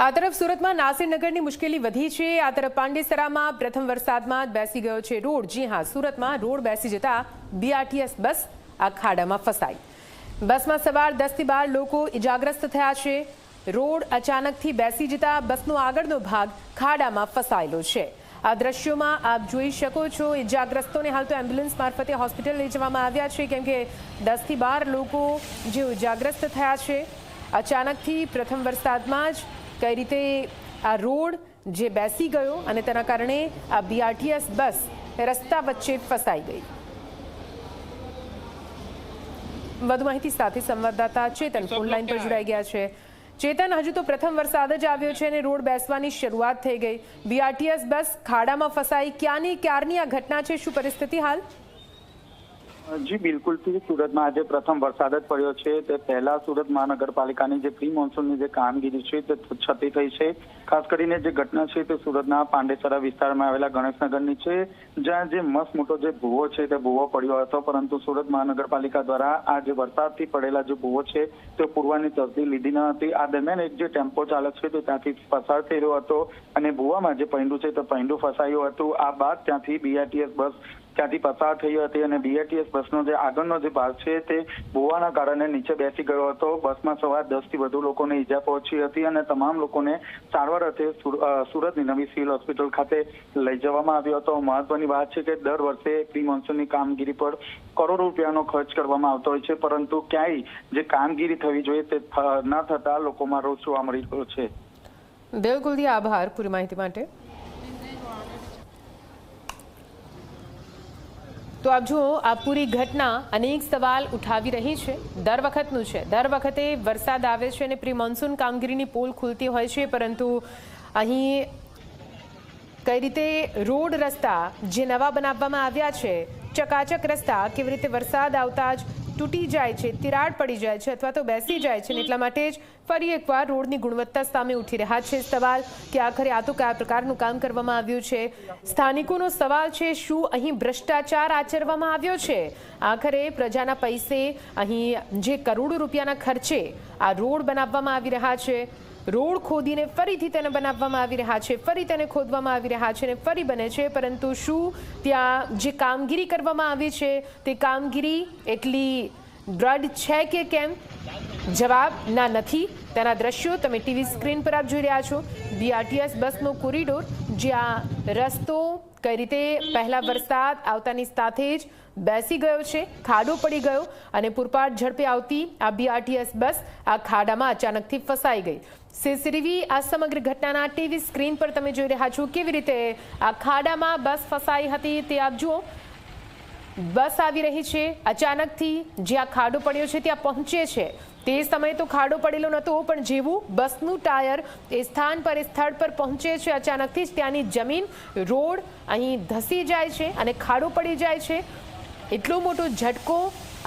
આ તરફ સુરતમાં નાસિરનગરની મુશ્કેલી વધી છે। આ તરફ પાંડેસરામાં પ્રથમ વરસાદમાં જ બેસી ગયો છે રોડ। જી હા, સુરતમાં રોડ બેસી જતા બીઆરટીએસ બસ આ ખાડામાં ફસાઈ। બસમાં સવાર 10 થી 12 લોકો ઇજાગ્રસ્ત થયા છે। રોડ અચાનકથી બેસી જતા બસનો આગળનો ભાગ ખાડામાં ફસાયેલો છે। આ દ્રશ્યોમાં આપ જોઈ શકો છો। ઇજાગ્રસ્તોને હાલ તો એમ્બ્યુલન્સ મારફતે હોસ્પિટલ લઈ જવામાં આવ્યા છે, કેમ કે 10 થી 12 લોકો જે ઇજાગ્રસ્ત થયા છે। અચાનકથી પ્રથમ વરસાદમાં જ કઈ રીતે આ રોડ જે બેસી ગયો અને તેના કારણે આ બીઆરટીએસ બસ રસ્તા વચ્ચે ફસાઈ ગઈ। વધુ માહિતી સાથે સંવાદદાતા ચેતન ફોન લાઈન પર જોડાઈ ગયા છે। ચેતન, હજુ તો પ્રથમ વરસાદ જ આવ્યો છે અને રોડ બેસવાની શરૂઆત થઈ ગઈ। બીઆરટીએસ બસ ખાડામાં ફસાઈ, ક્યારની આ ઘટના છે, શું પરિસ્થિતિ હાલ? જી બિલકુલ થી સુરતમાં આજે પ્રથમ વરસાદ જ પડ્યો છે। તે પહેલા સુરત મહાનગરપાલિકાની જે પ્રી મોન્સૂનની જે કામગીરી છે તે છતી થઈ છે। ખાસ કરીને જે ઘટના છે તે સુરતના પાંડેસરા વિસ્તારમાં આવેલા ગણેશનગરની છે, જ્યાં જે મસ્ત મોટો જે ભૂવો છે તે ભૂવો પડ્યો હતો, પરંતુ સુરત મહાનગરપાલિકા દ્વારા આ જે વરસાદથી પડેલા જે ભૂવો છે તે પૂરવાની તસદી લીધી ન હતી। આ દરમિયાન એક જે ટેમ્પો ચાલક છે તે ત્યાંથી પસાર થઈ રહ્યો હતો અને ભૂવામાં જે પૈંડું છે તે પૈંડું ફસાયું હતું। આ બાદ ત્યાંથી બીઆરટીએસ બસ ત્યાંથી પસાર થઈ હતી અને બીઆરટીએસ બસનો જે આગળનો જે ભાગ છે તે ભૂવાના કારણે નીચે બેસી ગયો હતો। બસમાં સવાર 10 થી વધુ લોકોને ઈજા પહોંચી હતી અને તમામ લોકોને સારવાર અર્થે સુરતની નવી સિવિલ હોસ્પિટલ ખાતે લઈ જવામાં આવ્યો હતો। મહત્વની વાત છે કે દર વર્ષે પ્રી મોન્સૂનની કામગીરી પર કરોડો રૂપિયાનો ખર્ચ કરવામાં આવતો હોય છે, પરંતુ ક્યાંય જે કામગીરી થવી જોઈએ તે ન થતા લોકોમાં રોષ જોવા મળી રહ્યો છે। બિલકુલ, આભાર પૂરી માહિતી માટે। તો આપ જુઓ, આ પૂરી ઘટના અનેક સવાલ ઉઠાવી રહી છે। દર વખતનું છે, દર વખતે વરસાદ આવે છે અને પ્રી મોન્સૂન કામગીરીની પોલ ખુલતી હોય છે, પરંતુ અહીં કઈ રીતે રોડ રસ્તા જે નવા બનાવવામાં આવ્યા છે, ચકાચક રસ્તા કેવી રીતે વરસાદ આવતા જ તૂટી જાય છે, તિરાડ પડી જાય છે અથવા તો બેસી જાય છે, એટલા માટે જ ફરી એકવાર રોડની ગુણવત્તા સામે ઉઠી રહ્યા છે સવાલ કે આખરે આ તો કયા પ્રકારનું કામ કરવામાં આવ્યું છે। સ્થાનિકોનો સવાલ છે, શું અહીં ભ્રષ્ટાચાર આચરવામાં આવ્યો છે? આખરે પ્રજાના પૈસે અહીં જે કરોડો રૂપિયાના ખર્ચે આ રોડ બનાવવામાં આવી રહ્યા છે, રોડ ખોદીને ફરીથી તેને બનાવવામાં આવી રહ્યા છે, ફરી તેને ખોદવામાં આવી રહ્યા છે અને ફરી બને છે, પરંતુ શું ત્યાં જે કામગીરી કરવામાં આવી છે તે કામગીરી એટલી દ્રઢ છે કે કેમ? જવાબ ના નથી। તેના દ્રશ્યો તમે ટીવી સ્ક્રીન પર આપ જોઈ રહ્યા છો। બીઆરટીએસ બસનો કોરિડોર, જ્યાં રસ્તો કઈ રીતે પહેલા વરસાદ આવતાની સાથે જ બેસી ગયો છે, ખાડો પડી ગયો અને પૂરપાટ ઝડપે આવતી આ બીઆરટીએસ બસ આ ખાડામાં અચાનકથી ફસાઈ ગઈ। સીસીટીવી આ સમગ્ર ઘટનાના ટીવી સ્ક્રીન પર તમે જોઈ રહ્યા છો કેવી રીતે આ ખાડામાં બસ ફસાઈ હતી તે આપ જુઓ। બસ આવી રહી છે, અચાનકથી જ્યાં ખાડો પડ્યો છે ત્યાં પહોંચે છે। તે સમયે તો ખાડો પડેલો નહોતો, પણ જેવું બસનું ટાયર એ સ્થાન પર એ સ્થળ પર પહોંચે છે, અચાનકથી જ ત્યાંની જમીન, રોડ અહીં ધસી જાય છે અને ખાડો પડી જાય છે। એટલો મોટો ઝટકો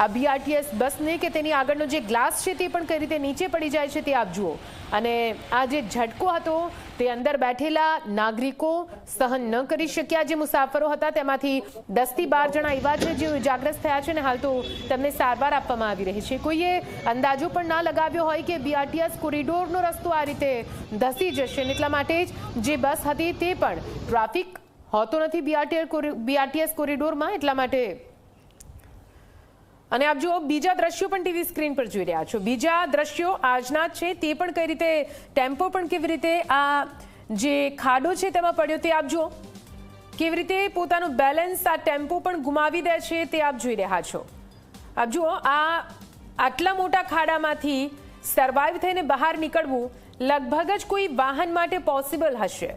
આ બીઆરટીએસ બસને કે તેની આગળનો જે ગ્લાસ છે તે પણ કઈ રીતે નીચે પડી જાય છે તે આપ જુઓ। અને આ જે ઝટકો હતો તે અંદર બેઠેલા નાગરિકો સહન ન કરી શક્યા। જે મુસાફરો હતા તેમાંથી 10 થી 12 જણા એવા છે જે ઇજાગ્રસ્ત થયા છે અને હાલ તો તેમને સારવાર આપવામાં આવી રહી છે। કોઈએ અંદાજો પણ ના લગાવ્યો હોય કે બીઆરટીએસ કોરિડોરનો રસ્તો આ રીતે ધસી જશે અને એટલા માટે જ જે બસ હતી તે પણ ટ્રાફિક હોતો નથી બીઆરટીએસ કોરિડોરમાં, એટલા માટે। અને આપ જુઓ, બીજા દ્રશ્યો પણ ટીવી સ્ક્રીન પર જોઈ રહ્યા છો। બીજા દ્રશ્યો આજના જ છે, તે પણ કઈ રીતે ટેમ્પો પણ કેવી રીતે આ જે ખાડો છે તેમાં પડ્યો તે આપ જુઓ। કેવી રીતે પોતાનું બેલેન્સ આ ટેમ્પો પણ ગુમાવી દે છે તે આપ જોઈ રહ્યા છો। આપ જુઓ, આ આટલા મોટા ખાડામાંથી સર્વાઈવ થઈને બહાર નીકળવું લગભગ જ કોઈ વાહન માટે પોસિબલ હશે।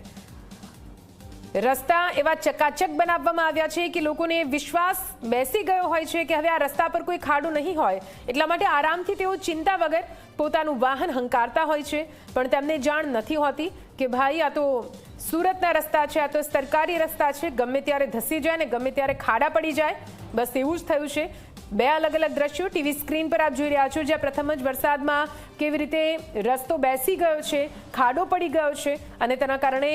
રસ્તા એવા ચકાચક બનાવવામાં આવ્યા છે કે લોકોને વિશ્વાસ બેસી ગયો હોય છે કે હવે આ રસ્તા પર કોઈ ખાડો નહીં હોય, એટલા માટે આરામથી તેઓ ચિંતા વગર પોતાનું વાહન હંકારતા હોય છે, પણ તેમને જાણ નથી હોતી કે ભાઈ આ તો સુરતના રસ્તા છે, આ તો સરકારી રસ્તા છે, ગમે ત્યારે ધસી જાય ને ગમે ત્યારે ખાડા પડી જાય। બસ એવું જ થયું છે। બે અલગ અલગ દ્રશ્યો ટીવી સ્ક્રીન પર આપ જોઈ રહ્યા છો, જ્યાં પ્રથમ જ વરસાદમાં કેવી રીતે રસ્તો બેસી ગયો છે, ખાડો પડી ગયો છે અને તેના કારણે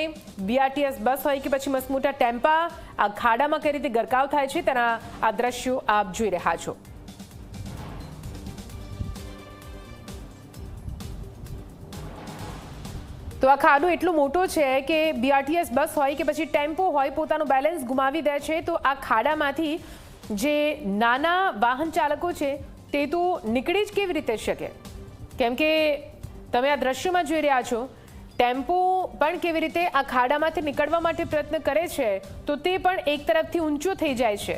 બીઆરટીએસ બસ હોય કે પછી મસમોટા ટેમ્પા આ ખાડામાં કઈ રીતે ગરકાવ થાય છે તેના આ દ્રશ્યો આપ જોઈ રહ્યા છો। તો આ ખાડો એટલો મોટો છે કે બીઆરટીએસ બસ હોય કે પછી ટેમ્પો હોય પોતાનું બેલેન્સ ગુમાવી દે છે. તો આ ખાડામાંથી જે નાના વાહન ચાલકો છે તે તો નીકળી જ કેવી રીતે શકે? કેમ કે તમે આ દ્રશ્યમાં જોઈ રહ્યા છો, ટેમ્પો પણ કેવી રીતે આ ખાડામાંથી નીકળવા માટે પ્રયત્ન કરે છે તો તે પણ એક તરફથી ઊંચો થઈ જાય છે.